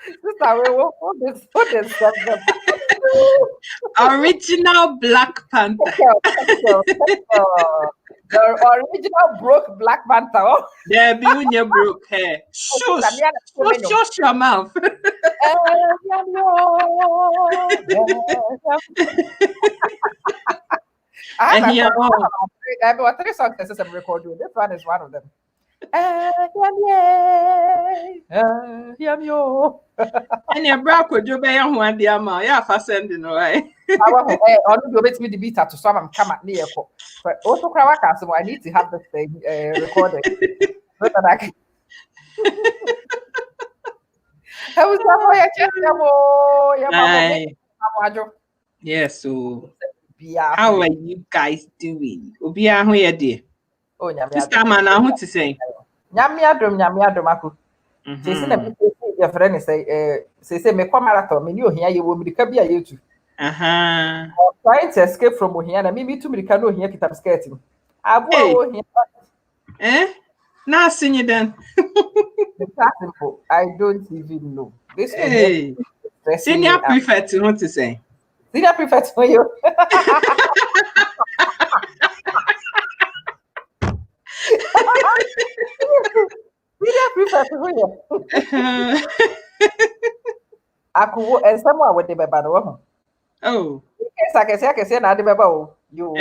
Sister, what is that? Original Black Panther. The original broke Black Panther. Oh. There be when you broke hair. Shush your mouth. I have three songs that I'm recording. This one is one of them. And your bra could you be on one dear ma? Yeah, for sending away. I want to make me the beat to some come at near. But also, I need to have this thing recorded. So that I can. How is that? Yes, so how are you guys doing? Obia, who you dear? Oh, Sister man, I want to say. Nyamiadum. Say, your friend say, me come marathon, me knew here you will be cabia you too. Trying to escape from here, and me too, me canoe here, keep skating. I will here. Eh? Now, sing it then. I don't even know. This senior prefect, you want to say? Senior prefect for you. Senior prefect for you. Aku and someone with the baby. Oh. I can say na the baby. You.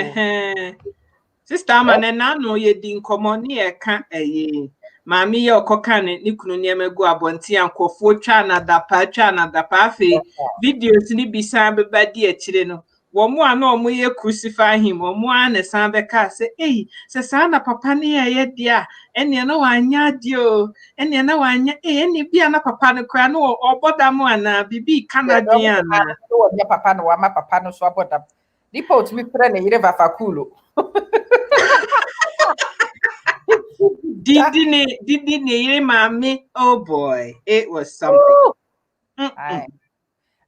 Sister man, and I know you didn't come on near can't a Mammy, your cocaine, Nikunu near me go abonti and coffo chana da pachana da pafe videos ni beside by dear children. One more no more crucify him, or more and a sambe car say, eh, Sasana papa near yet dear, and you know I yadio, and you know I any be an papa no crano or bodamoana, bibi Canadiana. No, your papa no, my papa no swap up. Depot me friend, you never faculo. Didn't mommy? Oh boy, it was something.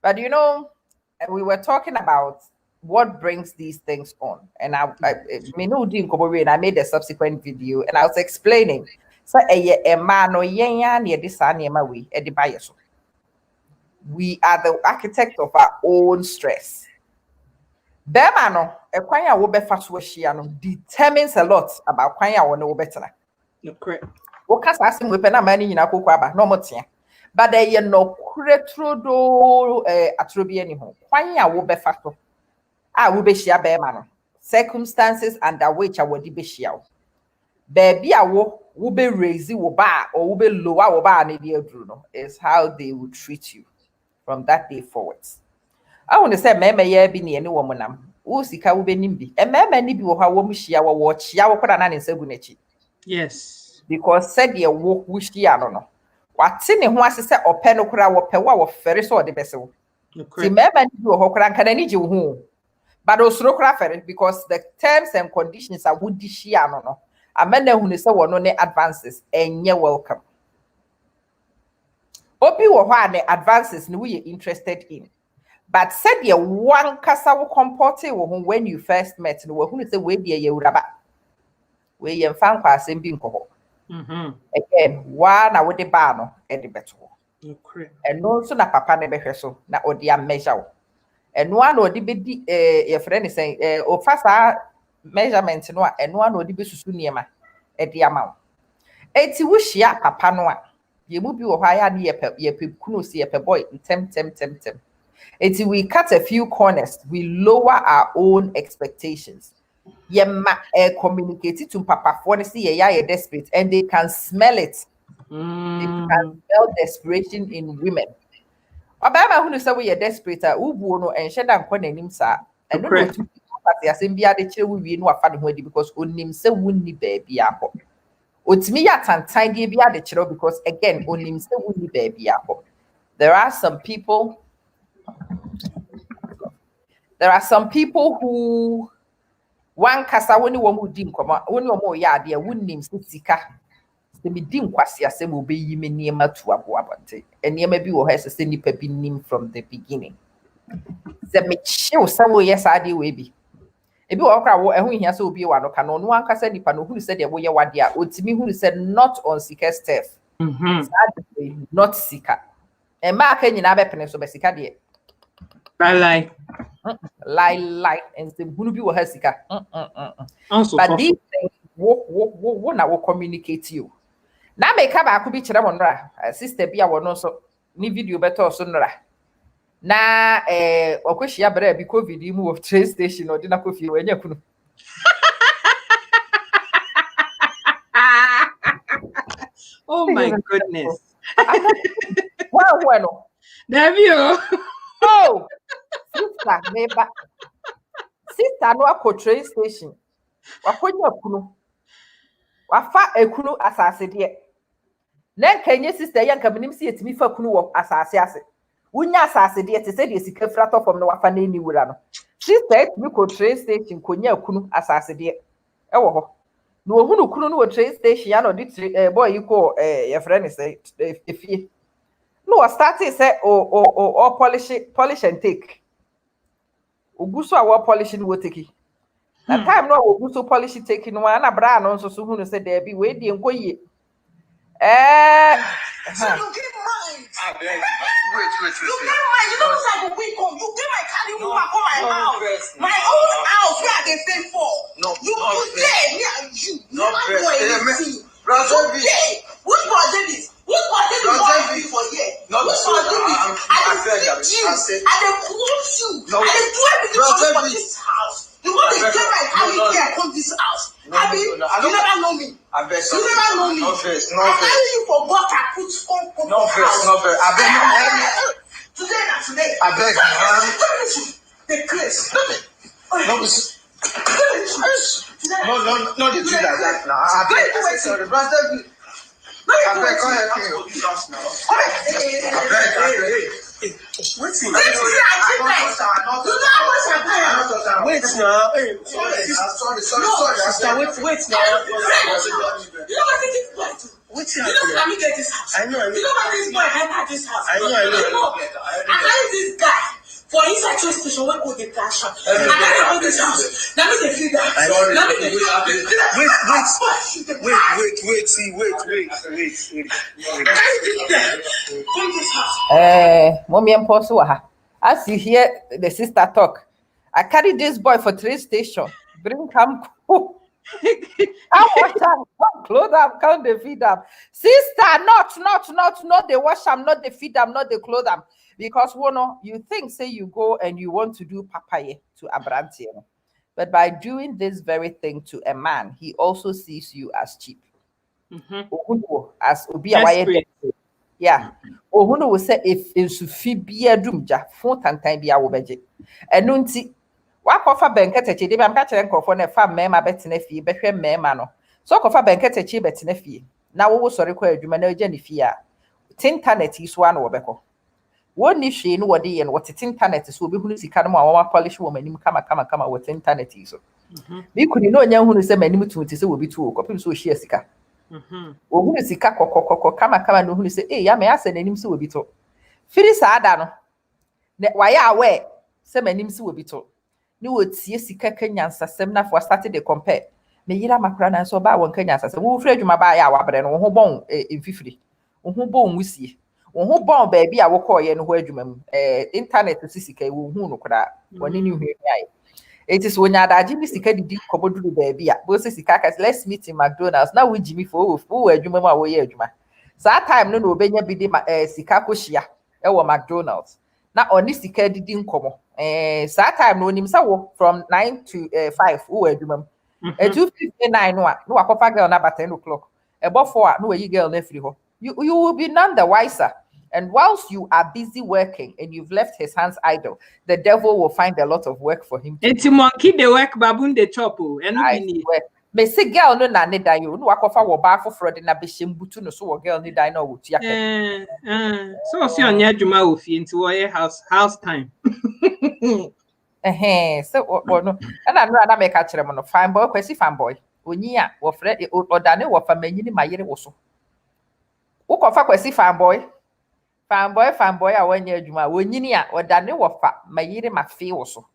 But you know, we were talking about what brings these things on, and I made a subsequent video, and I was explaining. So a man or near this we are the architect of our own stress. Bemano, a kwanya wo be determines a lot about kwanya wo no better. Correct. What can I say? We pay na money in a cocoa, no more. But they are no cretro atrobia ni ho. Kwanya wo be factor. Wo be share be man. Circumstances under which I would be share. Baby a wo be raise wo ba or wo be lower wo ba na dey no is how they will treat you from that day forwards. I want to say meme ye bi ne ne wo monam. Wo sika wo be nimbi. E meme ni bi wo ha wo mu shia wo chia wo kwada na ne nsagu n'echi. Yes. Because said ye wo shia no. Wate ne ho ase se ope no kura wo pe wo fere so de bese wo. Ti meme ni bi wo ho kura nka na ni ji wo ho. But osoro kura fere because the terms and conditions are would shia no. Amena hu ne se wo no ne advances enye welcome. Obi wo ho ane advances ni we interested in. But said ye one kasa wo comporte wo when you first met no hu ne se we be ye uraba. We ye fan kwa asem bi nko ho. Again, one I would the bar and the better. And no so na papa ne behwe so na odi am measure. And one or the be your friend is saying o fasa measurement no and one or the be susu niema e di amount. Eti wo hia papa no a ye mu bi wo hwa ya ne ye kunu si ye pe boy tem. Eti we cut a few corners, we lower our own expectations. Ye communicate to papa for see ye desperate and they can smell it. They can smell desperation in women. Obama who say we are desperate ubu no and sheda nkọ nanim sa and no to party asem bia de kire we no afa de ho adi because onim se wunni baabi akọ. Otimi ya tantan de bia de kire because again onim se wunni baabi akọ. There are some people who one kasa woni wo mu di nkoma woni wo mo ya de wunnim sika se me di nkwase asem obeyi me niema tu aboabonte eniema bi wo ha se nipa bi nim from the beginning se me chill sawo yes ade we bi ebi wo kra wo ehun hia se obi wa no ka no no ankasa nipa no hunu se de wo ye wade a otimi hunu se not on sika staff not sika And mark any na bepene so besika de. Lie. Lie and the hunu bi wo ha sika. Also, But these things wo na wo communicate you. Na make ba ko bi kire mo nra sister bi a wo no so ni video beto so nra. Na okwehia bra bi covid mu wo train station odi na kofi we nya kunu. Oh my goodness. Bueno. Davio. Oh, sister, neighbor. Sister no akọ train station. Wakonya kunu. Wafa ekunu asase de. Na kenye sister yanka minim si etimi fa kunu wo asase ase. Wunya asase de te se de sika fra to fom no wafa na ni wura no. Sister etimi ko train station konya kunu asase de. Ewo ho. No ohunu kunu no wo train station ya no de boy yiko your friend say efie. No start say o polish and take. Oguso awo polish no take. Na time no oguso polish take no na bra no so hunu say there be we die nkoyie. So you give mine. Wait. You give mine. You know what's like a week on. You give my car, you come my house. My own house where they pay for. No, you there, me and you. No, brother, which part Davis? Which part Davis for here? No, which part Davis? I feed you. I close you. I do everything for this house. You want to get my car here come this house? I mean, you never know me. You never know me. I tell you for what I put on. No verse. I beg. Today. I beg. The Chris. No, you do that now. I beg. Sorry, brother. I beg. Go ahead. Wait now. Wait now. What's you know let me get this house. I know. You know what this boy enter this house. I know. I carry this guy for inside train station where go the cash out. I carry all this house. Let me the feed that. Wait. Come this house. Mommy and Poso ha. As you hear the sister talk, I carry this boy for train station. Bring him. I wash am, clothe am, count the feed am. Sister, not the wash am, not the feed am, not the clothe am. Because you think say you go and you want to do papaya to Abrantie. But by doing this very thing to a man, he also sees you as cheap. As Obi yeah. Ohunu will say if Sufi be a dumja, phone tantan be a wobeje. And nunti. Wakofa benketechi de am catch nkofo na fa mema betena fie behwe mema no so kofa benketechi betena fie na wo sori kwa adwuma na agya ne fie a internet iso an wo beko woni hwe no wode ye no wote internet so obehunu sika no ma wa polish wo manim kama wote internet iso bi kuni no nya hunu se manim tunti se wo bi tu kopim so hie sika ohunu sika kokokoko kama no hunu se ya me ase nanim se wo bi to firi saada no ne waya awe se manim se wo bi to ni wotie sika kanyansasem na for started to compare me yira makra na so ba won kanyansasem wo fira dwuma ba ya wabre no ho bon mfifiri wo ho bon wusie wo ho bon ba bi a wo koye no ho adwuma mu internet sisika wo hu no kra woni ni hwe ai it is when adaji bi sika didi koboduru ba bi a bo sisika ka let's meet in McDonald's na wo jimi for wo adwuma mu a wo ye adwuma sa time no obenya bi di sika ko hia e wo McDonald's na oni sika didi nkomo that time no nim say from 9 to 5 who adwuma 2:59 no akofa girl na 10 o'clock about 4 no we girl na free ho you will be none the wiser. And whilst you are busy working and you've left his hands idle, the devil will find a lot of work for him. It's monkey the work babun the chop and me say girl no na ne dan yo no akofa wo ba foforo de na be shembutu no so wo girl ne dan na wo tia so si onya adwuma wo fie nti wo ye house time so no na make a kire mo no fine boy kwesi fine boy onyi a wo fre odane wo fa manyini mayere wo so wo kofa kwesi fine boy a wanya adwuma wonyini a odane wo fa mayire mafe wo so.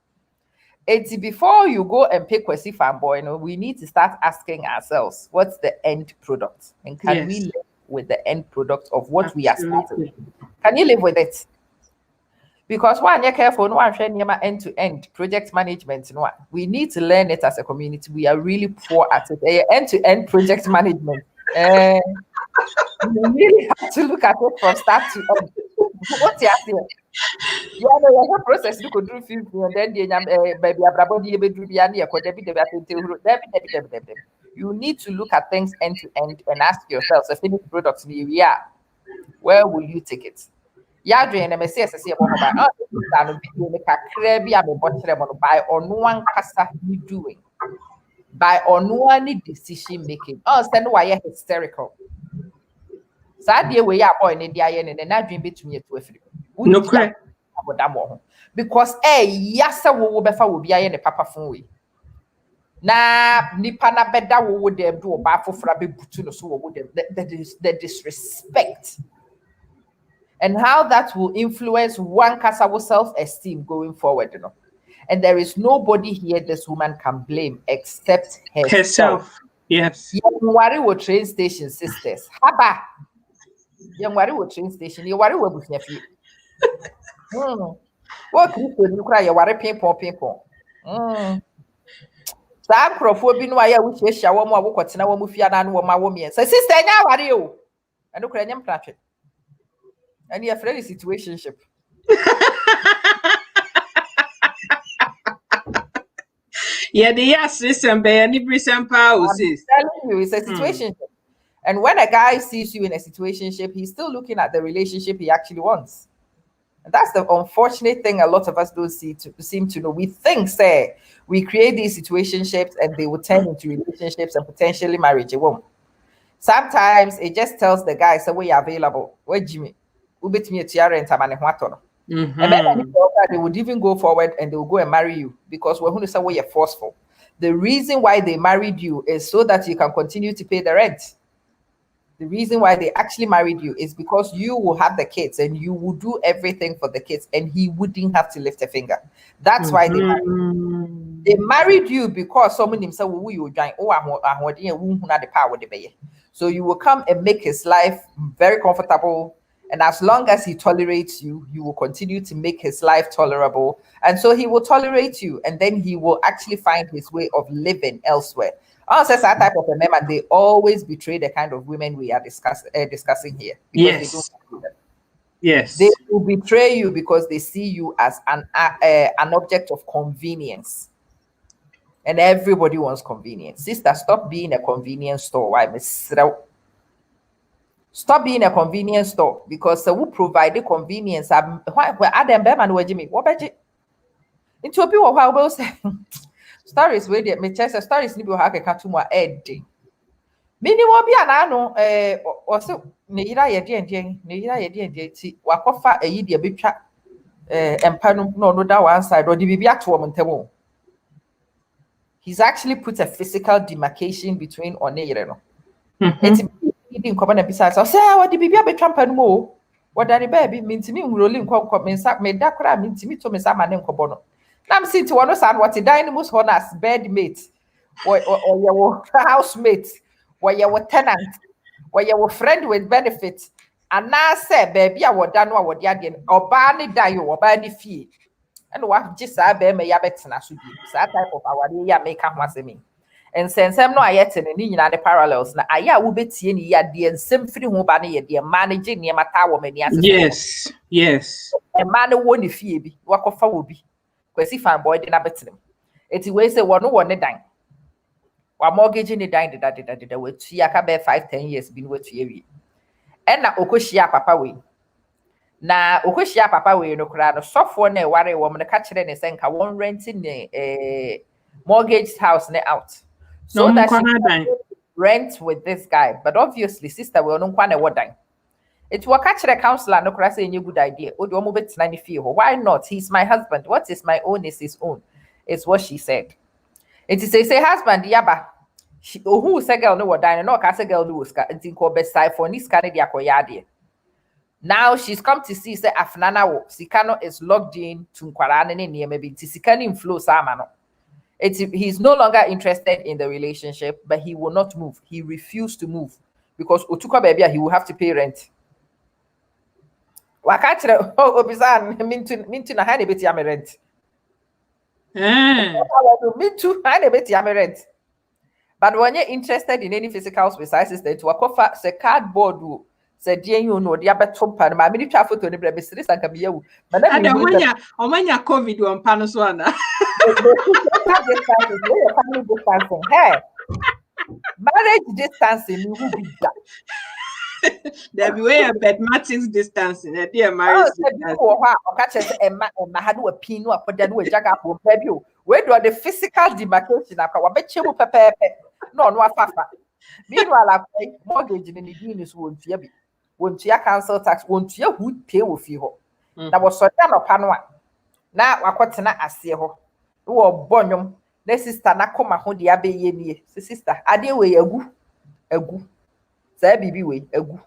It's before you go and pick Kwesi Fanboy, we need to start asking ourselves, what's the end product? And can we live with the end product of what we are starting? Can you live with it? Because one, you're careful, no one end-to-end project management. No, we need to learn it as a community. We are really poor at it. End-to-end project management. You really have to look at it from start to end. What's your idea? Yeah, no, your process you could do 50 and then baby you need to look at things end to end and ask yourself, a finished product, where will you take it? Yeah, doing a message by on one cassa you doing by on one decision making. Oh, stand why you're hysterical. Sadly, we are boy in the iron and not dream between you to a free. No crack. Because yasa will be a papa phone. Na nipa na beda wo dem do ba fofra be butu no so wo dem the disrespect and how that will influence one casawo self-esteem going forward, you know. And there is nobody here this woman can blame except herself. Yes. You worry with train station sisters. Haba. You worry with train station. You worry with business. What Christian you cry? You worry people. Sa mkrofo bi no aya wo hia wo mo awokotena wo mufia na no wo ma wo mie. Sa sister nya ware o. Eno kura nyam platwe. And your friend is situationship. Yeah, the yes, listen, be any present power sis. Telling you, it's a situationship. And when a guy sees you in a situationship, he's still looking at the relationship he actually wants. And that's the unfortunate thing a lot of us don't seem to know. We think, say, we create these situationships and they will turn into relationships and potentially marriage. It won't. Sometimes it just tells the guy, say, we are available. Where Jimmy? And then they would even go forward and they will go and marry you because we're going to say you're forceful. The reason why they married you is so that you can continue to pay the rent. The reason why they actually married you is because you will have the kids and you will do everything for the kids and he wouldn't have to lift a finger. That's why they married you. They married you because someone himself will you join. So you will come and make his life very comfortable. And as long as he tolerates you, you will continue to make his life tolerable. And so he will tolerate you. And then he will actually find his way of living elsewhere. Also, that type of a man, they always betray the kind of women we are discussing here. Yes. They don't do them. Yes. They will betray you because they see you as an object of convenience. And everybody wants convenience. Sister, stop being a convenience store. Why, Miss? Stop being a convenience store because who provide the convenience? Why Adam Beman were Jimmy? What about it? Into people who will say stories with it. Me chest stories ni bi ha keka to mo edi. Mini wo bia na no o se ne yira ye de ti wakofa eyi de betwa empa no da one side or the bibi ato mo ntemo. He's actually put a physical demarcation between oneyire no. It's didn't come and besides I say what the baby betwa mpa no mo. What that baby mintimi nroli nkọ mensa me da kra mintimi to mensa ma ne nkọbọ no. Nam see to one side what the dynamus honors bedmate or your housemate or your tenant or your friend with benefits. And now say baby I would done what the again or barney die or barney fee. And what just I bear me yabetna should be that type of our year make once me. And since I'm not yet in the parallels, now I will be seeing ya the same free home banny the managing near my tower many. Yes, yes. A man won't fee walk off will be. Because if I'm boy didn't bet him. It's way say one dying. While mortgaging the dying that with Yaka 5-10 years been with you. And now Okoshia papa way. Now Okoshia papa way no crowd software ne worry woman the catcher and senka one renting the mortgage house ne out. So that she rent with this guy. But obviously, sister will not want a dying. It will catch the counselor no crass a good idea. Why not? He's my husband. What is my own is his own. It's what she said. It is a husband, yaba. Who say girl no dying, no cast a girl do and think of best side for this Canada koyadi. Now she's come to see say Afnana wo Sikano is logged in to Nkwarane near maybe Tisikani flow samano. He's no longer interested in the relationship, but he will not move. He refused to move because Otuka baby he will have to pay rent. Wakachire obisa mintu na ha na beti am rent. Mintu ha na beti am rent. But when you're interested in any physical space system, to wakofa se cardboard se die you no dia beto pa ma me twa photo ni bre be siri sanka me yawu. Madam omanya COVID on pano so ana. Hey, marriage distancing you will be that. There be way a bedmatics distancing. Dear marriage had a pin no apoda no jaga po baby o. We do the physical demarcation akwa wabechemu pepepe. No afafa. Meanwhile akwa mortgage ni di ni so wontua bi. Wontua council tax, wontua who pay wo fi ho. Na wo so da no pa no a. Na wakotena ase ho. Wo bonyom. Na sister na koma ho de abeye nie. Sister, ade we agu. Say bibi we agu.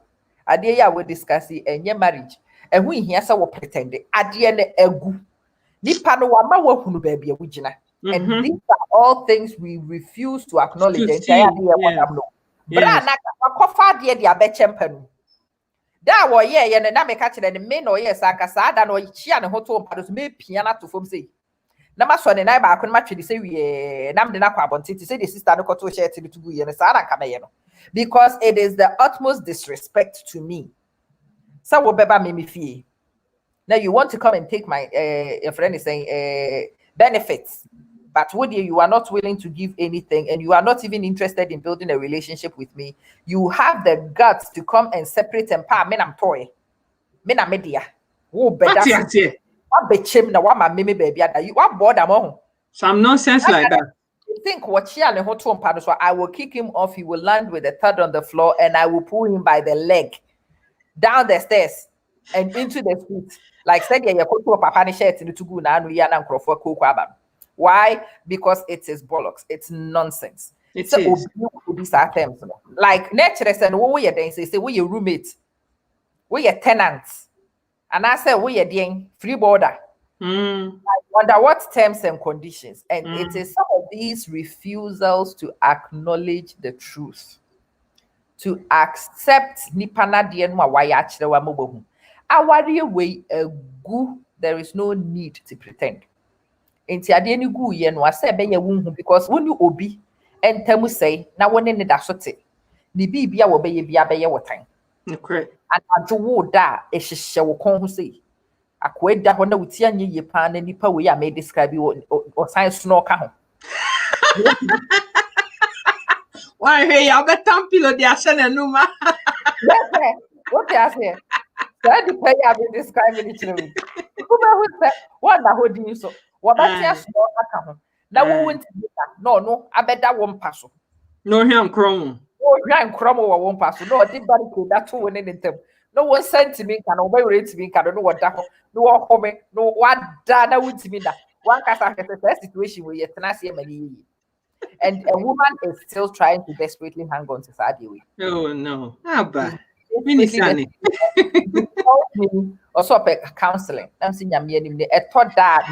Ade ya we discuss enye marriage. Ehu ihia se wo pretend. Ade na agu. Nipa no wa ma wa hunu ba bia wugina. And these are all things we refuse to acknowledge. And say ade no. Bra na kofa ade de abechempa no. Da wo ye na meka kire ne me no ye saka sa da no chia ne ho to mpa so me pia na to fom sei. Na maso ne na ba ko ma twede se wie na mde na kwa abonti say the sister no ko to share to go ye ne sa na ka me ye no. Because it is the utmost disrespect to me. So what beba me fee. Now you want to come and take my your friend is saying benefits, but would you are not willing to give anything and you are not even interested in building a relationship with me. You have the guts to come and separate and pa men am toy. Men am media. Oh better. What bechem na what my meme baby you what board am some nonsense like that. Think what she and the so I will kick him off. He will land with a thud on the floor, and I will pull him by the leg down the stairs and into the street. Like said, yeah, you to papa shirt in the tugu na why? Because it is bollocks. It's nonsense. It is. These are terms. Like nature said, what we are doing? Say we your roommate, we are tenants, and I said we are doing free border. Under what terms and conditions? And it is some of these refusals to acknowledge the truth, to accept nipana dienwa wayachrewa mobohu. Awari way gu, there is no need to pretend. Enti ade ni gu ye no ase be ye wunhu because when you obi entemu say na woni ne da sote ni bibia wo be ye bia be ye wotan. Okay. And adwo da ehihye wo kon ho say akweda ho na wutia nye ye pa na nipa we ya me describe o science no ka ho. Why hey ya betam pilo dia shana numa. What you say? Say the pay ya be describing it to me. Who say what na hodi so. What ba tia so aka ho. Na wo wonti no abeda wo mpa so. No hwam krom. O hwan krom wo mpa so. No di barricade that to woni ntem. No one sent me can obey rate me can no what that no one come no what that would me that one cast situation where you and a woman is still trying to desperately hang on to Saudi way. Oh no. Also counseling. I'm seeing a thought that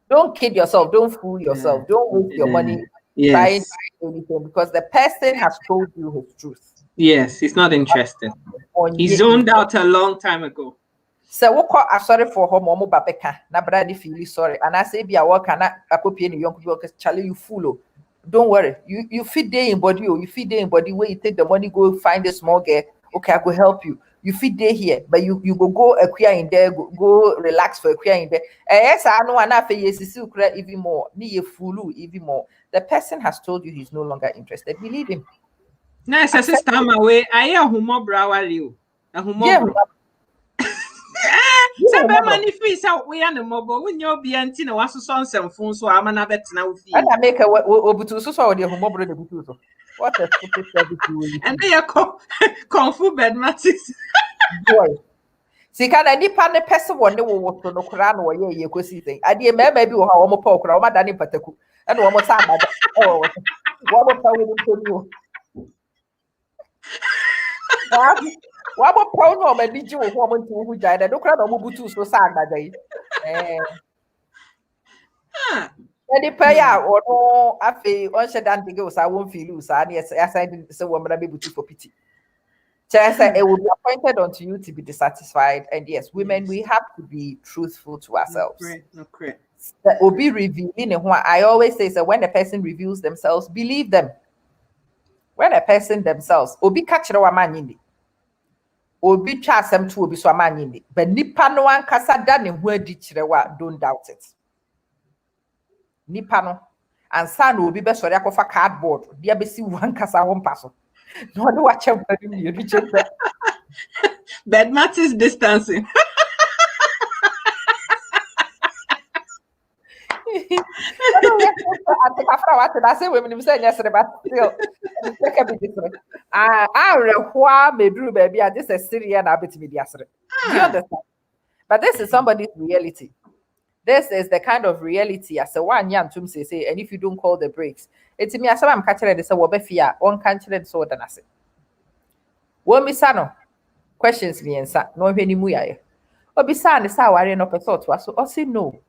don't kid yourself, don't fool yourself, don't waste your money trying to do anything because the person has told you his truth. Yes, he's not interested. He zoned out a long time ago. So what call sorry for home or babeka na brady feel sorry and I say be a work and a copy any young people Charlie you fool. Don't worry, you feed day in body you feed day in body where you take the money go find a small girl. Okay, I will help you. You feed day here, but you go acquire in there, go relax for acquire in there. Yes, I know enough even more. Ni fool even more. The person has told you he's no longer interested. Believe him. Nice, sister, my way. I hear humo brawali. A humo. So, money fees out. We are the mobile. When you'll be antina was so some phone, so I'm an bet now. And I make a obutu so the humo brother. What a stupid service you will. And they are kung fu bedmatics. Boy. See, can any pan a person one day will no crown or ye could see thing. I dear maybe how almost poke or Madame Pataku and one more time. Oh, what will tell you? What about Paulo and did you a woman who died? I don't cry about Mubutu so sad that day. And the pay out or no, I feel on Shadan goes, I won't feel loose. And yes, as I didn't say, woman, I'm able to for pity. Chesa, it will be appointed unto you to be dissatisfied. And yes, women, we have to be truthful to ourselves. Okay. That will be revealing. I always say, so when a person reveals themselves, believe them. When a person themselves, obi kachira wa manyindi, obi chasem to obi so manyindi, but nipa no ankasa da ne ho adi kire wa, don't doubt it. Nipa no, and san obi be sori akofa cardboard, dia be si wan kasa ho mpaso. No do watch am very me reach it. But matters distancing. I think after what I say women say yesterday, but still take a bit different. I require me drew baby. I just a Syrian habit me yesterday. Do you understand? But this is somebody's reality. This is the kind of reality as a one young to say, and if you don't call the brakes, it's me as I'm catching this a fear, one country so than I say. Well, Miss Sano, questions me and sa no any muya. Or be sad is how I ran up a thought to us, or say no.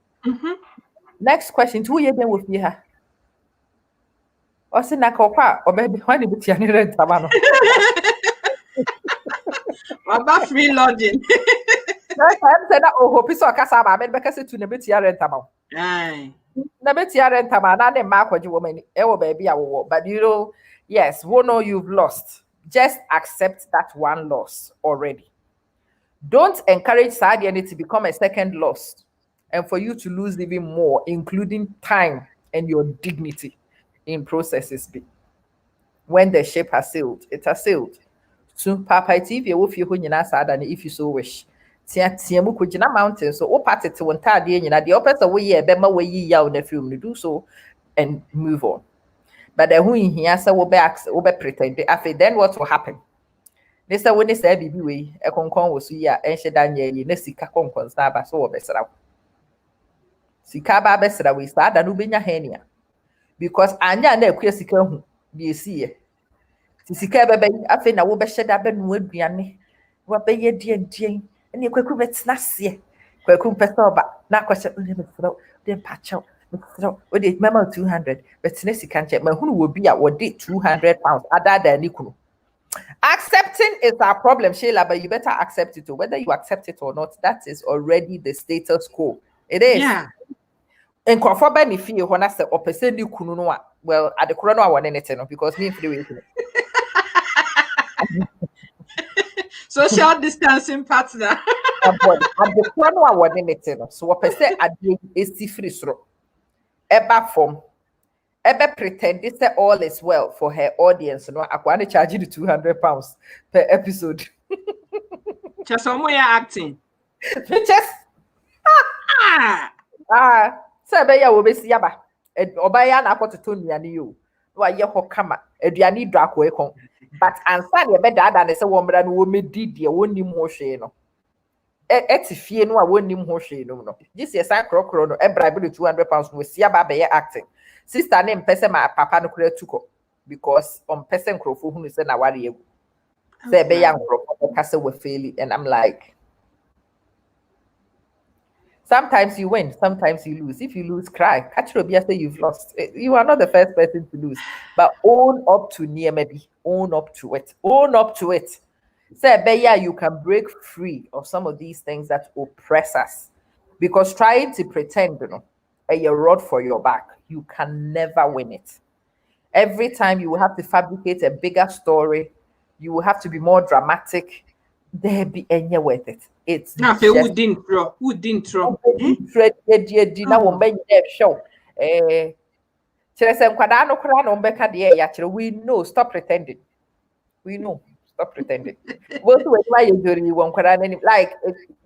Next question, 2 years then with me her. Or say na kopa or baby when you be rent tamano. About free lodging. I said that oh hope so kasaba men because to ne beti rent tamano. Aye. Na beti rent tamano na dem mark what you woman e wo baby awo. But you know, yes, we know you've lost. Just accept that one loss already. Don't encourage Sadiani to become a second loss. And for you to lose even more, including time and your dignity in processes. When the ship has sailed, it has sailed. So, Papa, if you so wish. Tiamu kujina mountain, so o party to one tard in the opposite way, bema way ye on the film to do so and move on. But the who in here so will be pretend. Then what will happen? They say when they say BB, a concon was here and she done ye, Nessica concon stab so better. Sikaba besra we start and ubenya henia because anya na akua sika hu de esiye sika bebe afi na wo be hyeda be no aduane wo be ye die ene kwaku betna se kwaku pese oba na kwase ne betro de pacho betro we de mama 200 betna sika nche ma hunu wo bi a wo de 200 pounds ada ni kunu. Accepting is our problem, Sheila, but you better accept it. Whether you accept it or not, that is already the status quo. It is. Yeah. And conform me feel when I say or person you kununua. Well, at the corona one anything because me free way. Social distancing partner. At the corona one anything. So what person at the AC free throw. Eba form. Eba pretend this all is well for her audience. No, I want to charge you the 200 pounds per episode. Just somewhere acting. Just Sebe ya wobesi yaba. Obaya na akototo nuane yo. Wa ye ho kama. Aduane dwa ko ekon. But ansa de be dada ne se wo mra no wo medi de wonim ho hwe no. Eti fie no a wonim ho hwe no. This year san krokro no e bribe the 200 pounds no si yaba be ye acting. Sister name pese ma papa no kura tuko because on person krofo hunu se na ware egu. Sebe ya krofo ka se we fail and I'm like sometimes you win, sometimes you lose. If you lose, cry. Catch Robia say you've lost. You are not the first person to lose. But own up to near maybe. Own up to it. Own up to it. Say, Beya, you can break free of some of these things that oppress us. Because trying to pretend, a rod for your back, you can never win it. Every time you will have to fabricate a bigger story, you will have to be more dramatic. There be any worth it. It's not who didn't throw. We know. Stop pretending. We know. Stop pretending. Like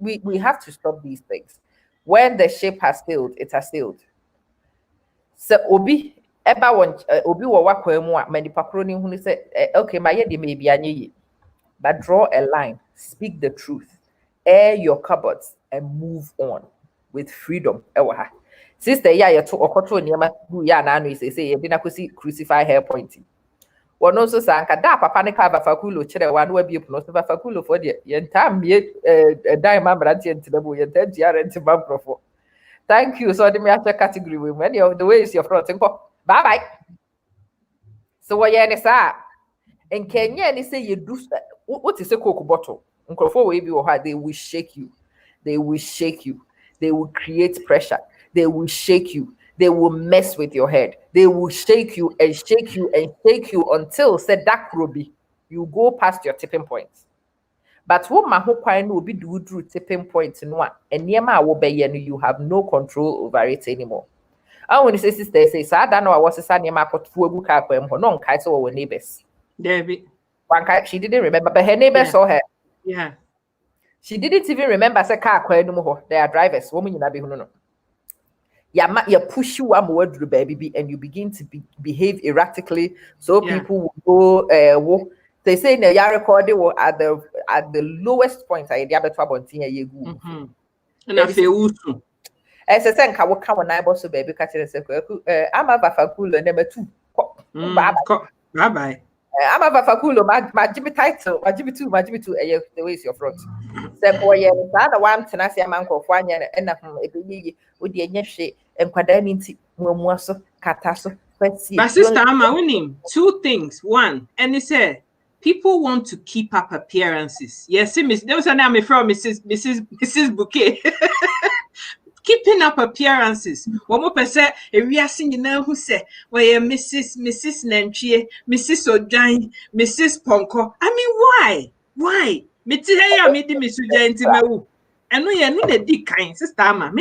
we have to stop these things. When the ship has sailed, it has sailed. So Obi eba one Obi wa wakwa mu a many pakroni hunu say okay my yedi maybe anye. But draw a line, speak the truth, air your cupboards, and move on with freedom. Sister, yeah, you took a control near my no say you didn't crucify hair pointing. One also sank a da papa cover faculo chere one will be upon faculo for the entire diamond brandy and the boy and 10 year and to Bamprofo. Thank you. So the master category women, the way is your front and go. Bye bye. So what you say? And Kenya, they say you do what is a Coke bottle? They will shake you. They will shake you. They will create pressure. They will shake you. They will mess with your head. They will shake you and shake you and shake you until said that be you go past your tipping point. But what my hope I know be do through tipping point in one and near my you have no control over it anymore. I want to say sister say I don't know I was a son near my portfolio car no kaiser or neighbors. David. She didn't remember, but her neighbors saw her. Yeah. She didn't even remember say car no more. They are drivers. Woman you no. You push you word through baby and you begin to behave erratically. So people will go they say in the record at the lowest point I the trouble and I feel as I said, I come on I so baby catch I'm a vafakulo number 2. Bye bye. I'm a vafakulo, my Jimmy title, my Jimmy 2, the way is your front. Say boy, the other one tenacity man of 1 year and with the nyeshe and quadanity mwaso kataso. My sister, I'm winning 2 things. 1, and he said people want to keep up appearances. Yes, Miss. There was a name from Mrs. Bouquet. Keeping up appearances. One more person, we are seeing now who say, well, Mrs. Nanchie, Mrs. Ojan, Mrs. Ponko. I mean, why? Why? Mitiaya made Miss Ujan Timau. And we are not a kind sister.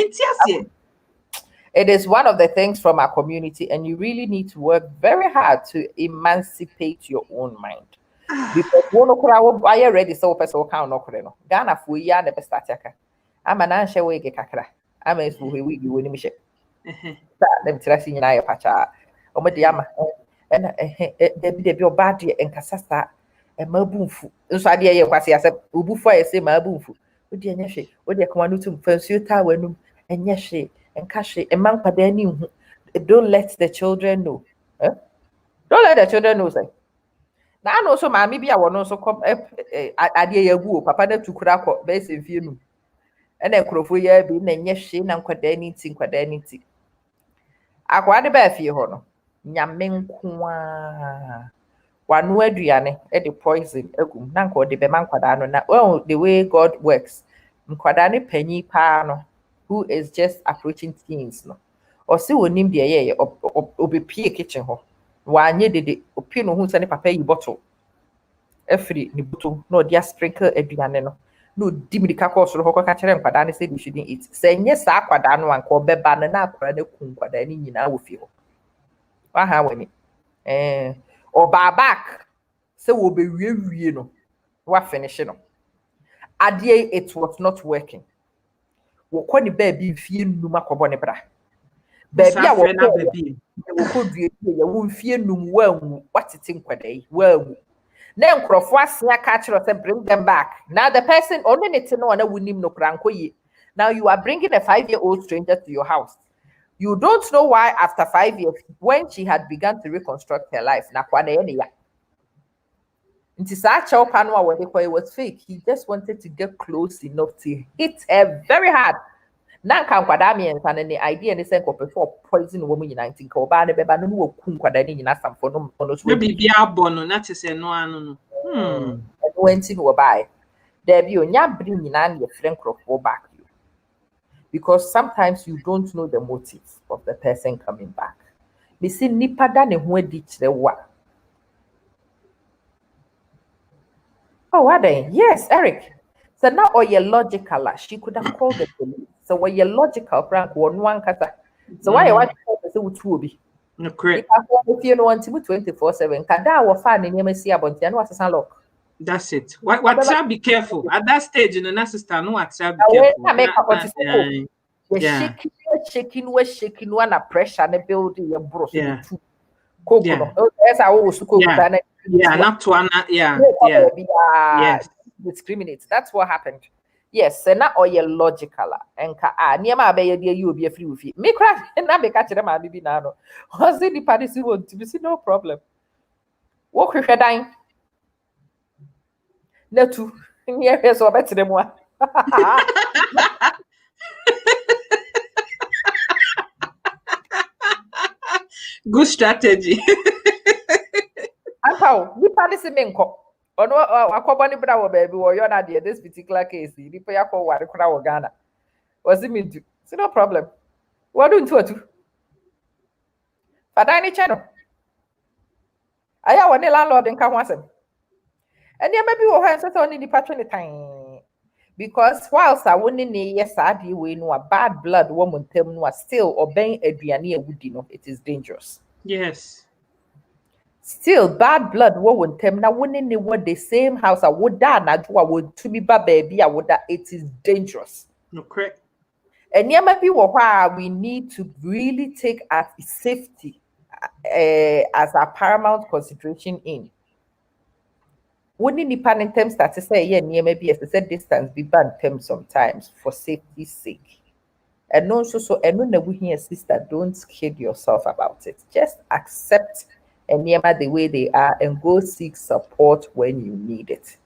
It is one of the things from our community, and you really need to work very hard to emancipate your own mind. Because I already saw person count no Ghana for ya never start. I'm an answer way kakra. I'm a we you win me. Them tracing in I pacha. O mediama and there be your body and casasta and mabunfu. So I dear quasi as a ubu for a say mabunfu. Would you nyeshe? Would you come on to first you tower and nyeshe and kashi and man padeni? Don't let the children know. Don't let the children know. Say. Now I know so maybe I will also come idea papa to crack base in few. And then Crofoya be Nanyeshin and quadanity. I quite a bear for you, honor. Yamin kwa. One word, Diane, at the poison, Nanko de Beman Quadano. Well, the way God works, Quadani Penny Pano, who is just approaching teens, no, or see will name the air or be peer kitchen ho. One year did the opinion who's any papa you bottle. Every nibuto, no dear sprinkle a Diane. No, dimmy course or Hoko catcher and Quadani said we shouldn't eat. Saying yes, Aquadano and call Beban and Aquadano Quadani in our field. How any? Or bar back, so we'll be you know. What finishing? Adie, it was not working. What can the baby feel no macobone bra? Baby, I will won't fear no well. What's it in Quaday? Well. Then Crofwasia catcher said, bring them back. Now the person only needs to know and I wouldn't no cranko. Now you are bringing a 5-year-old stranger to your house. You don't know why after 5 years, when she had begun to reconstruct her life, when it was fake, he just wanted to get close enough to hit her very hard. Now and the idea and the sense of before poison woman in 19 Kobana Beba no Kwadani in Assam for no maybe bono, not to say no. Went in or by. There be on your bringing on your friend crop or back you. Because sometimes you don't know the motive of the person coming back. Me see nipa da ne ho ditch the wa. Oh, what then? Yes, Eric. So now or your logical, she could have called the police. So what your logical prank one kata. So why you want to say what will be? No, correct. If you want to 24/7, kada or fan in MSC about you what's a lock. That's it. What shall be careful at that stage in the sister? No, what shall be careful. Shaking one a pressure and a building your bros. Yeah. That's how also not one. Yeah. Yes. Discriminate. That's what happened. Yes, and not all your logical and near my bay, you will be a free with you. Me cry and I be catching them. I'll be now. Was the party who want to be no problem? Walk with her dying. No, two years or better than one. Good strategy. And how we party menko. Ono akwabani bra wo baby wo yo na there this particular case the pay akọ ware kura wo Ghana. Was it me do? So no problem. What do you do? Fada ni channel. Aya woni landlord nka ho asem. And there maybe wo ha so only the patron time. Because whilst I wouldn't yes adi we no a bad blood woman tem no still obeying aduane ewudi no it is dangerous. Yes. Still bad blood woman tem na wouldn't what the same house I would da na do would to be baby I would that it is dangerous. Okay. And yeah maybe we need to really take our safety as a paramount consideration in. Wouldn't independent terms start to say, yeah, near maybe as I said, distance be banned terms sometimes for safety's sake. And also, so and when we hear sister, don't kid yourself about it. Just accept and near the way they are and go seek support when you need it.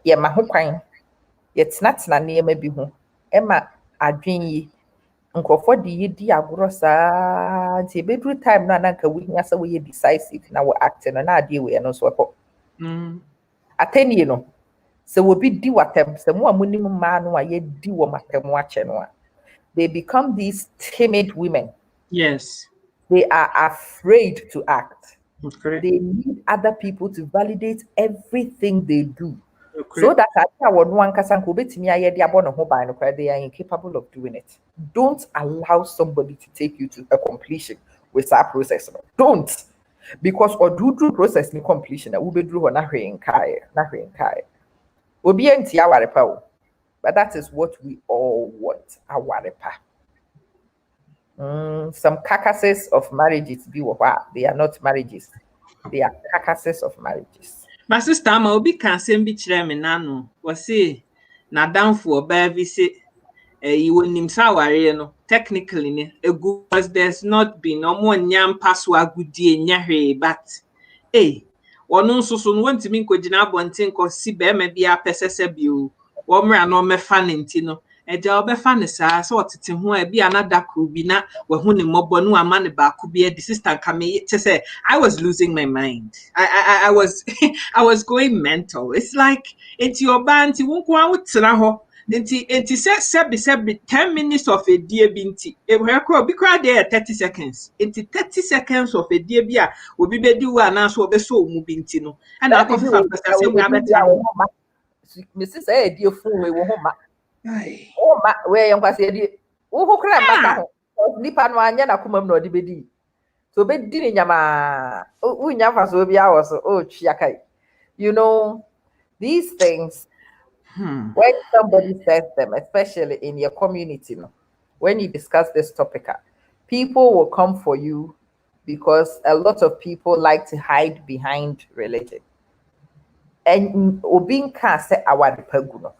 Yeah, my whole crying. It's not near maybe home. Emma, I dream ye. Uncle for the aggrosa, the bedroom time, Nanaka, we hear so we decisive now we're acting and idea we are no swap. Attend you know. So we'll be do attempt some more minimum man who ye do matem watching one. They become these timid women. Yes. They are afraid to act. Okay. They need other people to validate everything they do. Okay. So that they are incapable of doing it. Don't allow somebody to take you to a completion with that process. Don't. Because or do process in completion, will be drew on a rain kai. Will be empty our power. But that is what we all want. Our some carcasses of marriages be what they are not marriages, they are carcasses of marriages. My sister ma obi kan sem bi kire me nanu was say na danfo oba vi say you nim sa ware no technically ne egu because there's not been no more nyam paso agudie nyahwe but wono nso so no wantimi nkogina abonten ko si be ma bia pesese bi o wo mra no mefa ne nti no eja obefa ne saa so otete ho a bia na dako bi na we hu ne mobo no ama ne ba ko bia the sister kame to say I was losing my mind. I was I was going mental. It's like it's your band won't go out ho. Enti sebi 10 minutes of a dear binti. E we call be crowd there 30 seconds. Enti 30 seconds of a dear bia will be do and so be so mu binti no. And I come from say we better. Mrs. dear fool we wo homa. Oh ma we yon kwase di. Wo ho kra maka ho. Nipa no anya na kuma no de bedi. So be di nyama. Unya fa so bia wo so chiakai. You know these things. When somebody says them, especially in your community, when you discuss this topic, people will come for you because a lot of people like to hide behind religion. And obin can say our depaguno.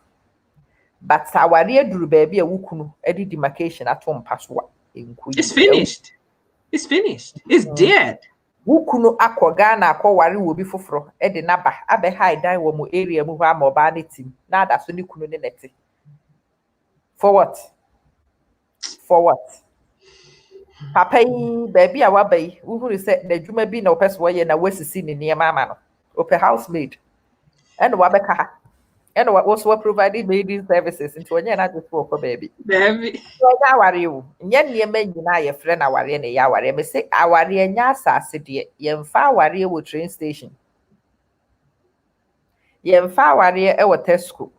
But our real baby a wukunu edi demarcation at home paswa. It's finished. It's finished. It's dead. Wukunu akwa Ghana akwa wari will be fufro edi naba abe high die wo mu area mu ha mobile team na da so ni kunu ne neti. For what? Papa yi baby a wabai uhuru say na dwuma bi na opese wo ye na wasisi ni niam ama no. Ope housemaid. And wabeka ha. And what also providing baby services into onye na just for baby. Baby. So ya ware you. Nye niema nyina ye frɛ na ware na ya ware. Me say aware nya asase de yemfa ware wo train station. Yemfa ware e wo Tesco.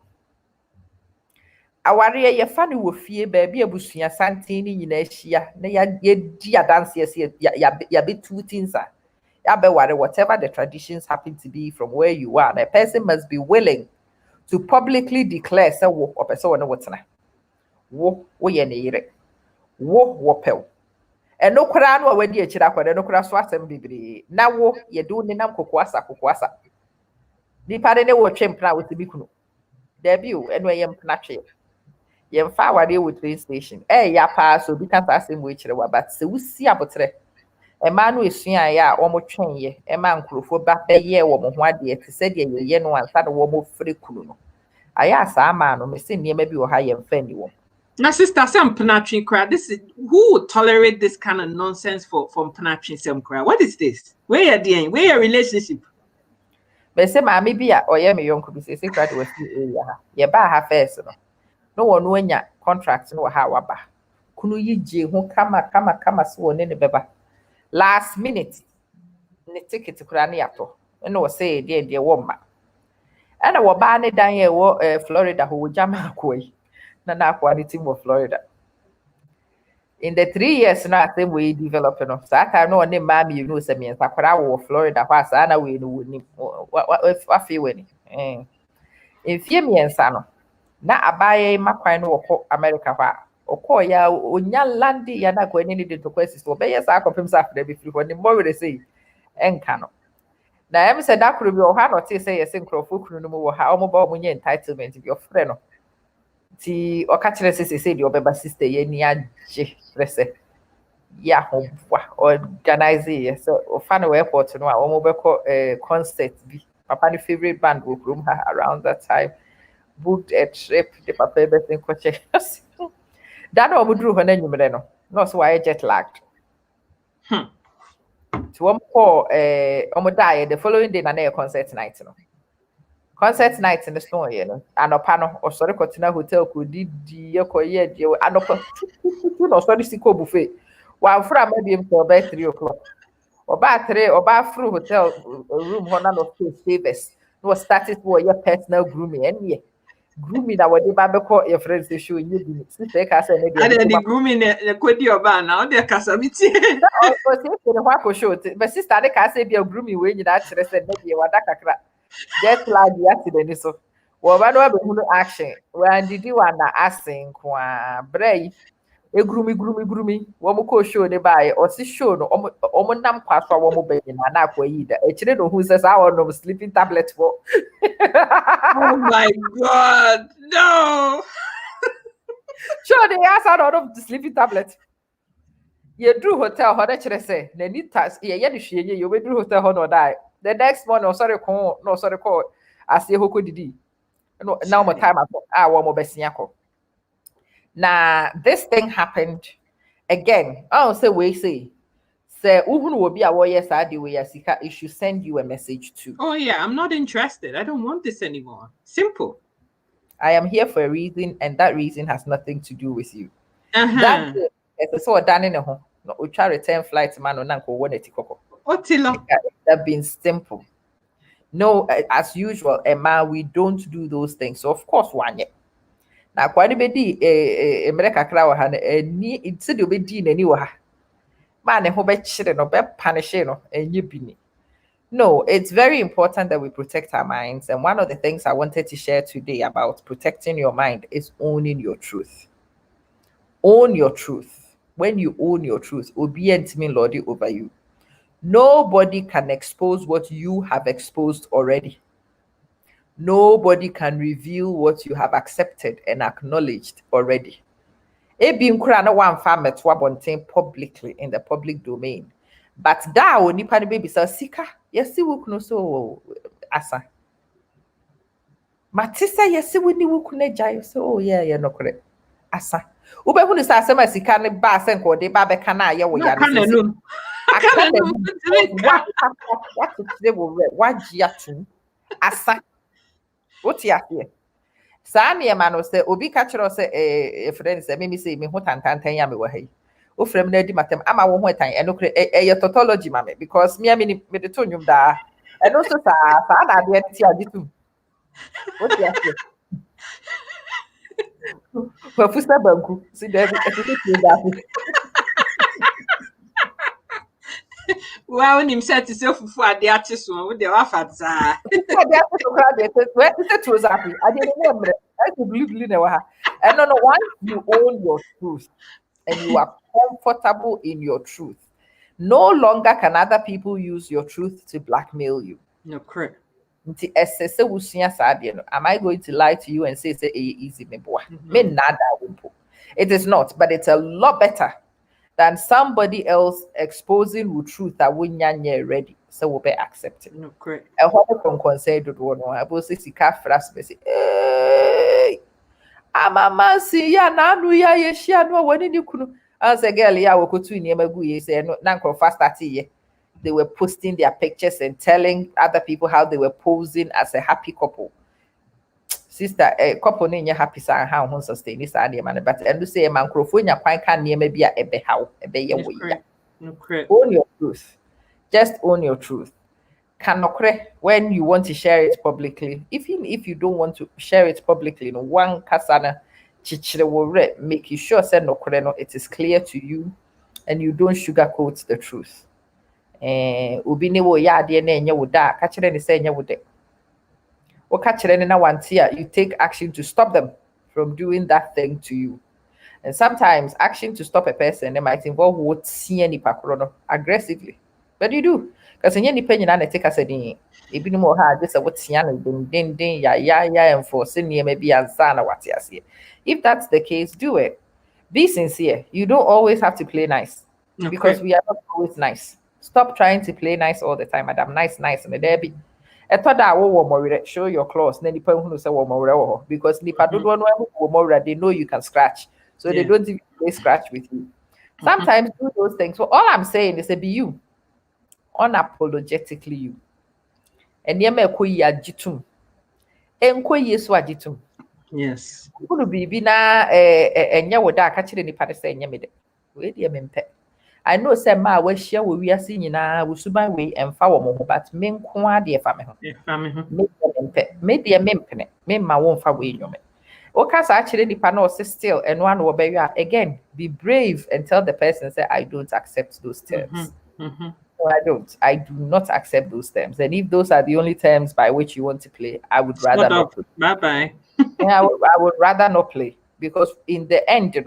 Aware ye fa ne wo fie baby abusua santen ni nyina ahia na ya di adanse ya betu tinsa. Ya be ware whatever the traditions happen to be from where you are. The person must be willing to publicly declare say wo opese wo ne wotena wo ye ne yire wo pel eno kura no wadi a kira kwada no kura so asem bibiri na wo ye do ne nam kokoasa di pare ne wo twempra wo tibi kunu da bi o eno ye mpna twe ye mfa wade wo train station ya pa so bi kan asem wo kire wa but se wusi abotre ema no esua ya o mo twen ye ema nkrofo ba ye wo mo ho ade te se de ye no ansa de wo mo fre kunu no aya sa ama no me se niema bi wo ha ye mfa ni wo. Now sister some penatrin cry. This is who would tolerate this kind of nonsense from penatrin some cry. What is this? Where are the where your relationship? But say maame bi a oyɛ me yonko bi say secret was area ha. Ye ba ha first no. No one nya contract no ha waba. Kunu yi je ho kama so ne beba. Last minute ne ticket kura ne yato. No wo say de wo ma. Ana wo ba ne dan ye wo Florida ho jama akoi. Na quality wo Florida. In the 3 years now, I say we develop no. So I can know ne mami you know say me sakwara wo Florida kwa sa na we no woni. What feel when? In few miensa no. Na abaye makwan no wɔ America hɔ ɔkɔ ya onya land ya na kɔ ni de to kwesi so be yes akɔpem sa afra be firi hɔ ni mo we say enka no na em sɛ da koro bi ɔ ha no te sɛ yes nkrɔfo kunu no mu wɔ ha ɔmo ba ɔmo nye entitlement bi ɔfrɛ no ti ɔka kyerɛ sɛ sɛ de ɔbɛba sister ye ni agye frɛsɛ ya ho wa organize yes ɔfa no airport no a ɔmo bɛkɔ concert bi papa ne favorite band wɔ kurom ha around that time booked a trip the papa everything coach that no would do when you know no so I jet lagged to one call die the following day na concert night no concert night in the snow you know and opano or sorry continue hotel could did the and no sorry siko buffet while from maybe about 3 o'clock or about 3 or about through hotel room honor no favors no started for your personal grooming and yeah grooming that what they babeko your friends they show you be sister ka say na the grooming the kwedi oba na o de kasa biti o say the wa ko show but sister they ka say be grooming we nyina kire say na be wada kakra jet lag accident so wo ba no be hunu action we didi wa na asin kwa brai e grooming wo mo ko show ne bae o si show no o mo nam kwa so wo mo be na akwa yi da e kire no hu say sa wo no sleeping tablet for oh my god no sure they ask out of the sleeping tablet you do hotel ho na kire say na ni tas ye ye de hwe you be do hotel ho no die the next morning sorry call as ye hoko didi no now more time wo mo besia ko. Now this thing happened again. I don't say we say uhunu will be a yes I do we asika it should send you a message too. Oh yeah, I'm not interested. I don't want this anymore. Simple. I am here for a reason, and that reason has nothing to do with you. That so done in a home. No, we try return flight man on uncle one etikoko. That been simple. No, as usual, Emma, we don't do those things. So of course, one yet. Now, quite a bit, America crowd had a knee, it's a bit dean anyway. Man, who bet children or bet punishing and you be. No, it's very important that we protect our minds. And one of the things I wanted to share today about protecting your mind is owning your truth. Own your truth. When you own your truth, obedient mean lordy over you. Nobody can expose what you have exposed already. Nobody can reveal what you have accepted and acknowledged already. Ebi nkura na one farmer to abonten publicly in the public domain. But da oni pa ne baby sa sika yesi wukunu so asa. Matisa yesi wuni wukunu jai so oh yeah no correct. Asa. Ube hunu sa asema sika ne ba sen ko de ba be kana ye wo ya ne. What asa. What ya here? Sani emano se obi ka kiro se e friend se me say me ho tantantan ya me wa hai. O frem na di matem ama wo ho tan eno kre e tautology mame because me me de to nyum da. Eno so sa na de ti adi tu. What ya here? Kwa fusa banku si de e da. Wow, him set yourself for the artist with the waffles. I didn't know. And no, once you own your truth and you are comfortable in your truth, no longer can other people use your truth to blackmail you. No, correct. Am I going to lie to you and say easy? It is not, but it's a lot better than somebody else exposing the truth that we are ready, so we'll be accepted. No, correct. And what from concerned with one, I will say, hey, Amama, see ya, Nanu, ya, yeshia, no, when you could. As a girl, ya, will go to Yemagu, say, no, Nanko fast at ye. they were posting their pictures and telling other people how they were posing as a happy couple. Sister, a couple in your happy sang how who sustain this idea, man. But and to say a man crofona quite can near maybe a ebe how a be your way. Own your truth. Just own your truth. When you want to share it publicly, even if you don't want to share it publicly, no one kasana chichire will make you sure say no it is clear to you and you don't sugarcoat the truth. Ubi ne wo ya de na enye wo da ka kire ne say enye wo de. Wo ka kire ne na wantia, you take action to stop them from doing that thing to you. And sometimes action to stop a person they might involve what see any pakro aggressively. But you do. Because any penny and take us a day. If you know how this what's yan din ya enforcing near maybe and sana what you see. If that's the case, do it. Be sincere. You don't always have to play nice. Because we are not always nice. Stop trying to play nice all the time, madam. Nice, and the derby. I thought that more show your claws, then who say more because nipa don't know more they know you can scratch. So they don't even play scratch with you. Sometimes do those things. So all I'm saying is be you. Unapologetically you. And yeme koi ya jitum. Enko yesu ajitum. Yes. Kunu bibi na enya woda ka kire nipa de say enya me de. We de mempe. I know say ma we share we ase nyina we suban we emfa wo mo but me nko ade fa me ho. Me de mempene. Me ma wo mfa we nyome. Okay, so actually nipa no still and one wo be again be brave and tell the person say I don't accept those terms. No, I do not accept those terms. And if those are the only terms by which you want to play, I would rather not play. Bye-bye. I would rather not play because in the end,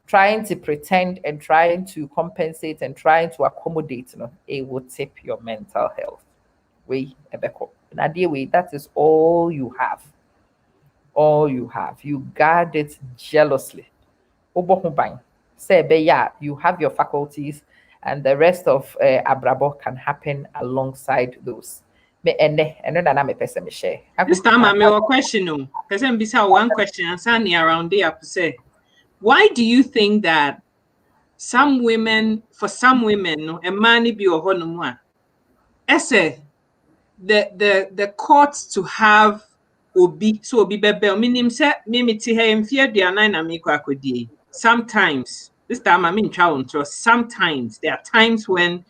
trying to pretend and trying to compensate and trying to accommodate, it will tip your mental health. That is all you have. All you have. You guard it jealously. Say, you have your faculties. And the rest of Abrabo can happen alongside those. This time I have a question. One question and Sunny around there say, why do you think that for some women, a man be a honumwa? Esse the courts to have obi so obi bebe minim say mimiti he mfie aduanan na me kwa akodi. Sometimes this time I'm in trouble. Sometimes there are times when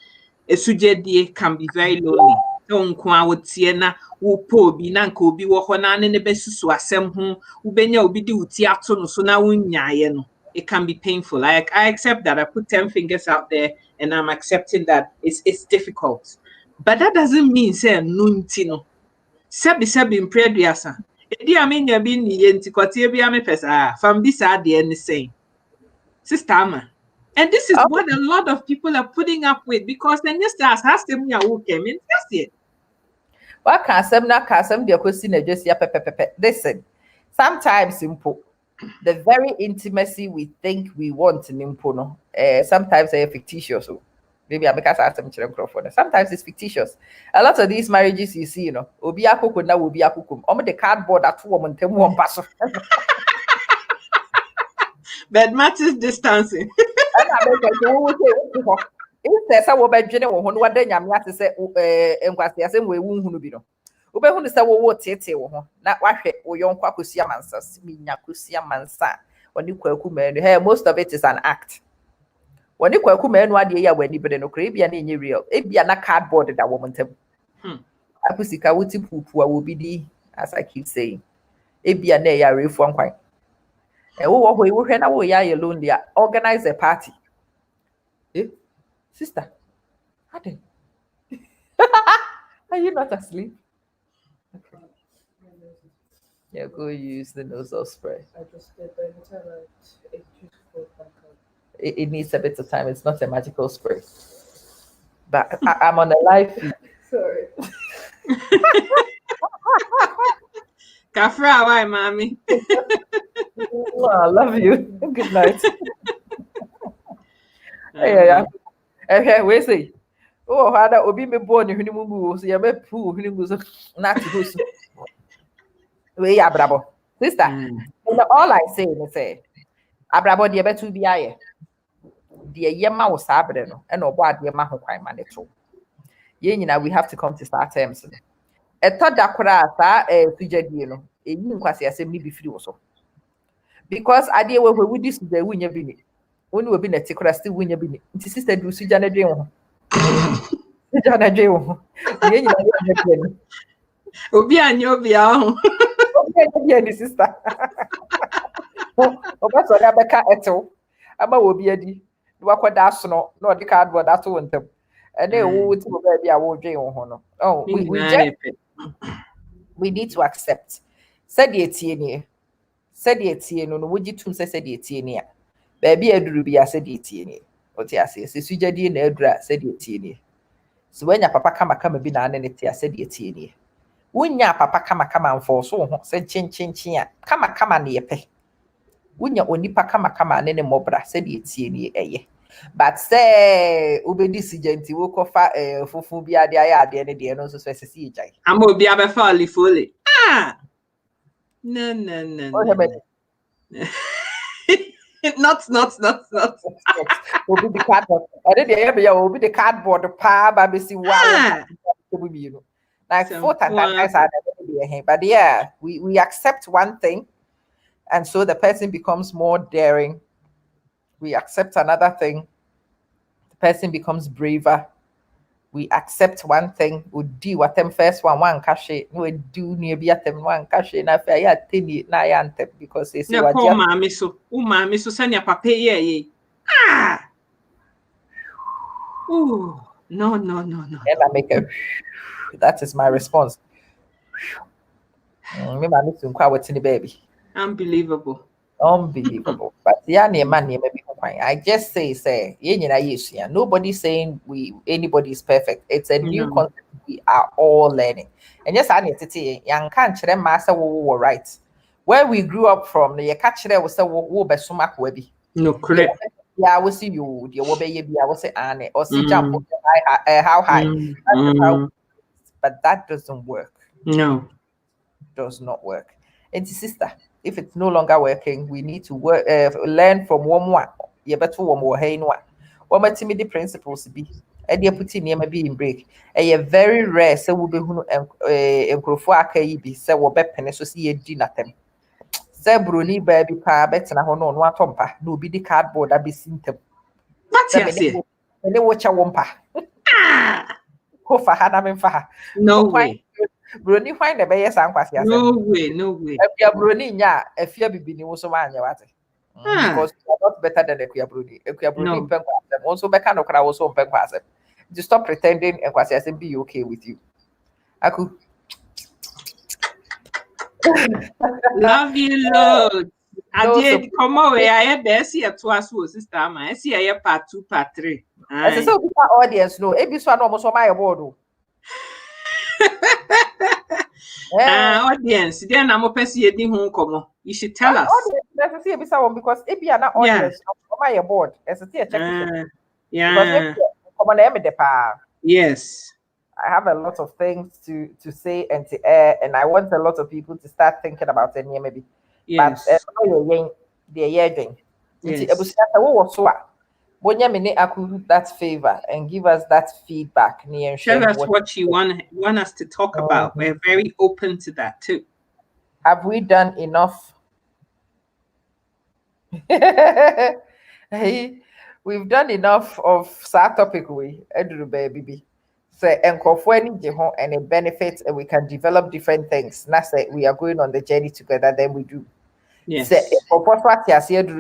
a sujedi can be very lonely. Don't kwa wotiena wo po bi na nka obi wo ho na ne besusu asem ho ubenya obi di uti ato no so na wunyaye no. It can be painful. I accept that. I put 10 fingers out there and I'm accepting that it's difficult. But that doesn't mean say nuntino. Sebi in prayer diasa. Edi amenya bi ni yenti kwati bi ame pesa from this ade any saying. Sister Ama. And this is what a lot of people are putting up with because then you start asking me who came in. That's it. What can some na the question just pepe. Listen, sometimes simple. The very intimacy we think we want in impo, sometimes they're fictitious. Maybe I make us ask them microphone. Sometimes it's fictitious. A lot of these marriages you see, obi akoko na obi akukum. The cardboard that woman tell one pass. But matters distancing. If there's a woman general who what then you have to say enkwasi asem we wunhunu bi no. Obehunu say wo tete wo ho na wahwe wo yonkwa kosia mansa minya kosia mansa oni kwaku manu. Hey, most of it is an act. Oni kwaku manu ade ya wani bere no kra bia na enye real. Ebia na cardboard da wo montem. Akusika wuti pupu a wo bi di as I keep saying. Ebia na ya refu ankwan. Wo hwe na wo ya lonely. Organize a party. Sister, Ade. Are you not asleep? Okay. Yeah, go use the nasal spray. I just did, but every time it just goes back up. It needs a bit of time. It's not a magical spray. But I'm on a live feed. Sorry. Kafra, why, mommy? Oh, I love you. Good night. Yeah. Okay, we see. Oh, hada obi me born huni mumu so ya me pu huni muso na ti go so. We abrabo. Sister, all I say is say abrabo de betu bi aye. De yema wo sabre no e no bo ade ma ho kwan ma ne to. we have to come to start terms. A thought that suggestion, no, a new quasi assembly be free also. Because I dear we this the win your binny. When we been a ticker still win your binny. It is sister do Sujana Dream. Sujana Dream. Obi anyo bia. Okay, sister. Oba so na beka eto. Ama obi adi. Wakɔda so no na ɔde cardboard ato wo ntam ɛna ɛwo ti wo baabi a wo dwen wo ho no we need to accept sɛdeɛ tie no wogye tum sɛdeɛ tie ni a baabi aduru bi a sɛdeɛ tie ni ɔte ase sɛ sugyadie na aduru a sɛdeɛ tie ni so wanya papa kama bi na ane ne te a sɛdeɛ tie ni wonya papa kama mfɔso wo ho sɛ kyenkyenkyen a kama ne yɛpɛ wonya onipa kama ne mmɔbra sɛdeɛ tie ni ɛyɛ. But say ubedi sijenti wo kofa fufu bi ade ade ne de no so so sisi ejai ama obi abefa olifole no not obi the cardboard ade de be ya obi the cardboard pa ba be si wa like 4 times but yeah we accept one thing and so the person becomes more daring. We accept another thing. The person becomes braver. We accept one thing. We do what them first one cash. We do near be at them one cash. Na fe ya tini na ya ante because they say what mama so sanya papa ye. Oh no. And I make a that is my response. Me mama so kwa what's in the baby. Unbelievable. But yeah, I just say, nobody's saying anybody is perfect. It's a new concept we are all learning. And yes, I need to say, young country master were right. Where we grew up from, the catcher was a wo besumak webi. No, correct. Yeah, I will see you, the baby, I will say Anne, or see jump how high. But that doesn't work. No, does not work. And sister, if it's no longer working, we need to work, learn from one. You better one more. Hey, no one. What the principles be? And you put in maybe in break. A very rare. So we be who and crofaka be. So we be penny see a dinner them. Say Bruni baby pa better na hono no atompa. No be the cardboard that be symptom. What's your and they watch a wompa. Ho for hana men for no way. Bruni find the best and pass. No way. If you're Bruni, yeah, if you're be also man, you because you're not better than the Kuya Bruni. If you're Bruni, also Becano crowd also Penquas. Just stop pretending and Quasi be okay with you. I could love you, Lord. I did come away. I had Bessie at twice, sister. I see I part 2, part 3. As a so audience, no, every one almost on my board. Audience, then I'm open to you home come. You should tell us. Let's see because if you are not audience, on my board, as a check. Yeah. Yes. I have a lot of things to say and to air, and I want a lot of people to start thinking about it maybe. Yes. But they're doing. That favor and give us that feedback. Tell us what you want us to talk about. We're very open to that too. Have we done enough? We've done enough of that topic. Baby. Say and it benefits, and we can develop different things. Now say we are going on the journey together, then we do. Yes. Say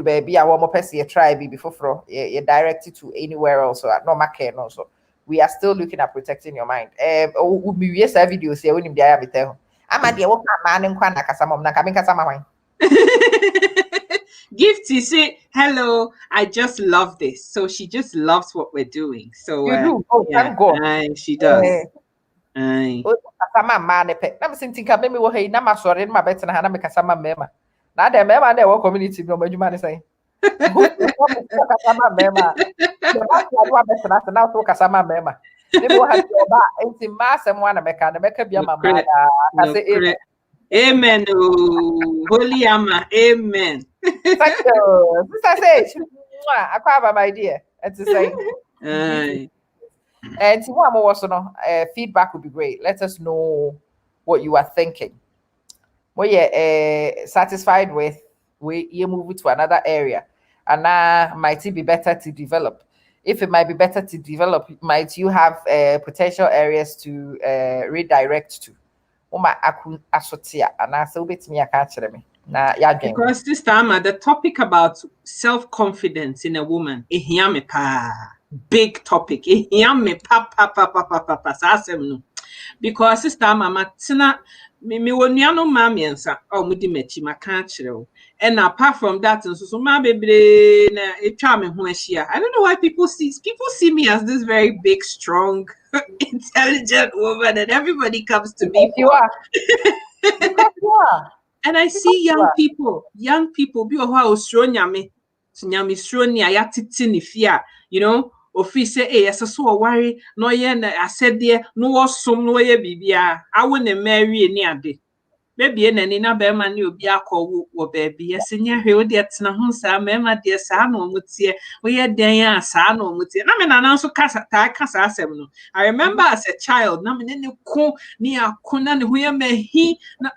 baby, I want more person try before you direct it to anywhere else. So no market also. We are still looking at protecting your mind. We use videos here when you have it. I'm at the man and Gifty say hello. I just love this. So she just loves what we're doing. So you do. Oh, yeah, thank God. She does. I'm thinking maybe we're here. I'm sorry, my better than Hannah Kasama Mema. Now the member there what community no you man say. Kasama Mema. Now to Kasama Mema. Maybe we have to buy into mass and one America be my mother. I say amen. Holy Amma. Amen. Thank you. Sister say, I have my idea. And to say, And feedback would be great. Let us know what you are thinking. Well, yeah, satisfied with you move to another area, and might it be better to develop? If it might be better to develop, might you have potential areas to redirect to? Because this time the topic about self-confidence in a woman, big topic. Because this time I'm me woniano mamiensa mudi mechi maka chire. And apart from that, so ma bebre na etwa me ho ahia. I don't know why people see me as this very big, strong, intelligent woman, and everybody comes to me. You are. Because you are. And I see young people be osro nyame sro ni ayatiti ni fia, you know, ofi say so worry no ye na asede no wosom no ye bibia awo na marry ni ade maybe na ni na be ma ni obi akọ wo baby yesenya hwe wo de tena ho sa mema de sa na omutie wo ye den ya sa na omutie na me na so kasa asem no. I remember as a child na me ne ko ni akona ne ho ye mahi na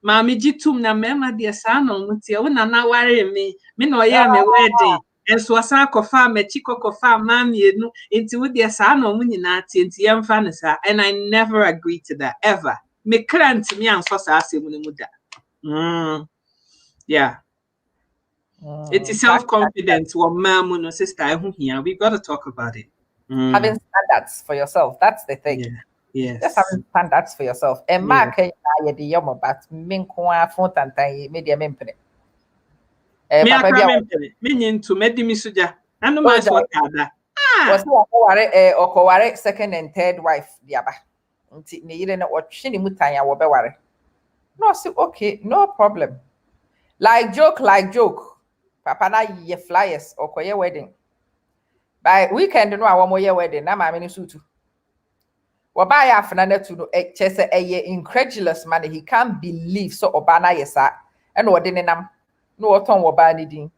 Mami jitum na mema de sa na omutie wo na na ware me na oye me wedding. And so asa kofa mechi kofa mami enu enti wo de sa na omu nyina tie enti yemfa ne sa, and I never agreed to that ever. Me krant me anso sa asem ne mu da. Yeah. It is self-confidence what mamu no sister ehu hia. We got to talk about it. Having standards for yourself, that's the thing. Yeah. Yes. Just having standards for yourself. And mark the yomo but minko phone tantan media mempene. Me akra me nyinto medi mi suja. Anu ma so kada. Was okoware second and third wife diaba. Nti ne yire na otwe ne mutanya wo beware. No, say okay, no problem. Like joke. Papa na ye flyers okoye wedding. By weekend no awomo ye wedding na ma me ni sutu. Wabaya afna na tu no chese eye incredulous man, he can't believe so obana yesa and ode ne nam no oton woba ni din.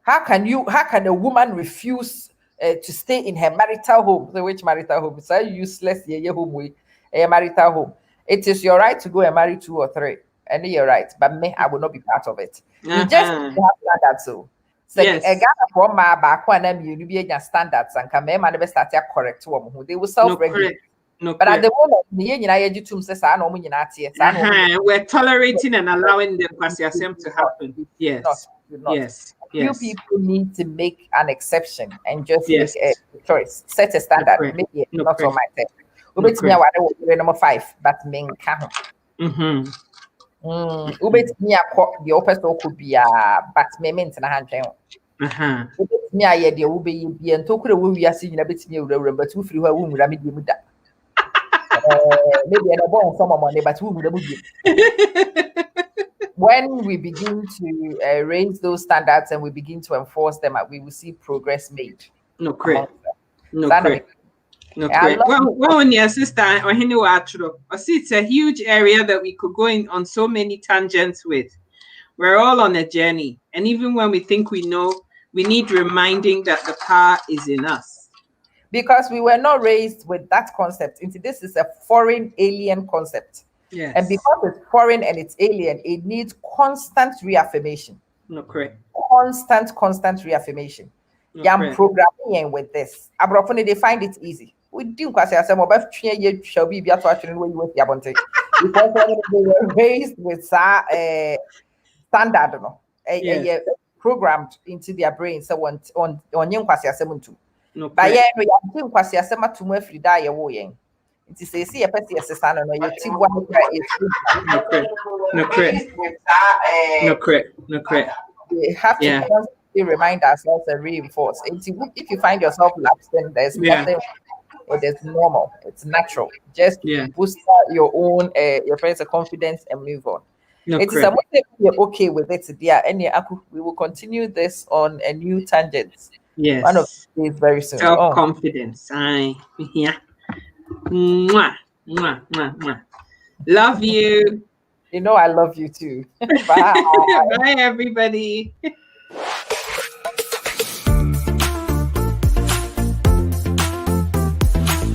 How can a woman refuse to stay in her marital home? So which marital home? So useless ye home we a marital home. It is your right to go and marry 2 or 3. And you're right, but me, I will not be part of it. You just have that so. So Yes. a Ghana from my back when you be standards and can never start correct woman who they will self-regulate. No, But at the moment, we're tolerating and allowing the kwasiasem to happen. Yes. not. Yes. Few Yes. people need to make an exception and just Yes. make a choice, set a standard. correct. Maybe No, not on correct. my test. No, Ubetumi aware number 5, but men can't. Ubetumi akọ the opposite could be but me maintain a hand. Me aye de wo be bi entokure wo wiase nyina betimi awurawura but wo firi ho a wo nwura me di mu da. Maybe an born some money but wo nwura mu di. When we begin to raise those standards and we begin to enforce them, we will see progress made. No, correct. No, Stand correct. No, correct. Well, when your sister or I see it's a huge area that we could go in on so many tangents with. We're all on a journey. And even when we think we know, we need reminding that the power is in us. Because we were not raised with that concept. This is a foreign alien concept. Yes. And because it's foreign and it's alien, it needs constant reaffirmation. No, correct. Constant reaffirmation. No, Yeah, I'm correct. programming with this. Abrofone, they find it easy. We do because shall be because they were raised with standard, Yes. programmed into their brains. So on young No, but yeah, correct. we are doing to move free die away. It is a see a person as a son and your team one No, correct. No, correct. No, correct. No, correct. we have to Yeah. constantly remind ourselves and reinforce. If you find yourself lapsed, then there's Yeah. nothing. It is normal. It's natural. Just Yeah. boost your own your friends' confidence and move on. No, It is correct. you're okay with it, dear. And we will continue this on a new tangent. Yes. One of these very soon. Self-confidence. Aye. Yeah. Mwah. Mwah. Mwah. Mwah. Love you. You know I love you too. Bye. Bye, everybody.